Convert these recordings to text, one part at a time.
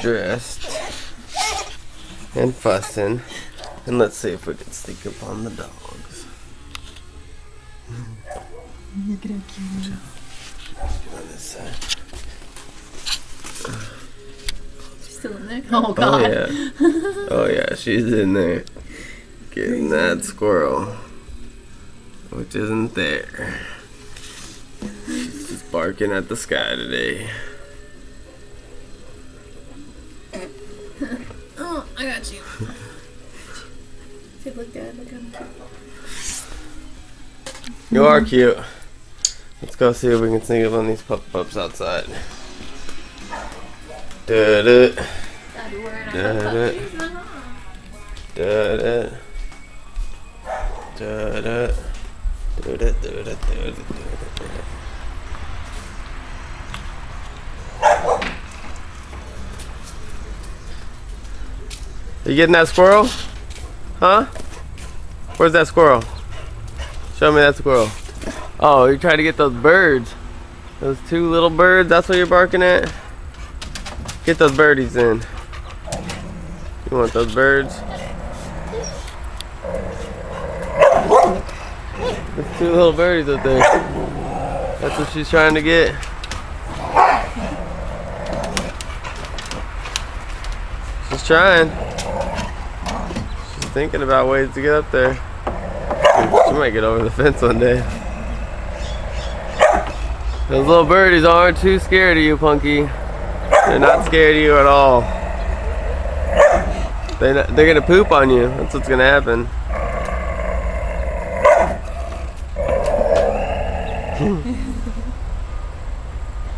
dressed and fussing. And let's see if we can sneak up on the dogs. Look at how cute. Get on this side. She's still in there? Oh god. Oh yeah. Oh yeah, she's in there. Getting that squirrel. Which isn't there. She's just barking at the sky today. Oh, I got you. Look, Dad, look how cute. You are cute. Let's go see if we can sneak up on these pups outside. Da-da. Da-da. Da-da. Da-da. Da-da. Da-da. You getting that squirrel? Huh? Where's that squirrel? Show me that squirrel. Oh, you're trying to get those birds. Those two little birds, that's what you're barking at? Get those birdies in. You want those birds? There's two little birdies up there. That's what she's trying to get. She's trying. She's thinking about ways to get up there. She might get over the fence one day. Those little birdies aren't too scared of you, Punky. They're not scared of you at all. They're gonna poop on you. That's what's gonna happen.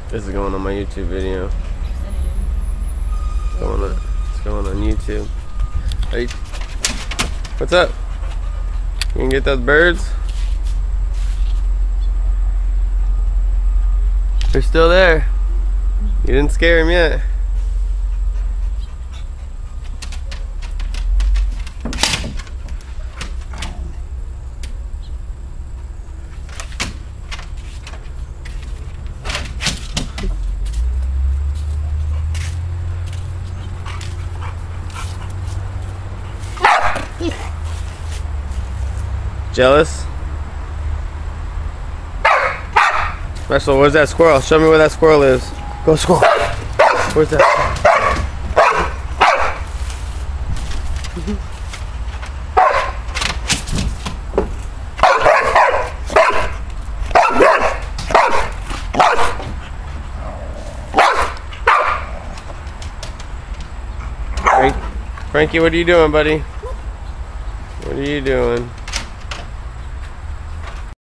This is going on my YouTube video. It's going on YouTube. Hey, what's up? You can get those birds? They're still there. You didn't scare him yet. Jealous? Special, where's that squirrel? Show me where that squirrel is. Go squirrel. Where's that Frankie, what are you doing, buddy? What are you doing?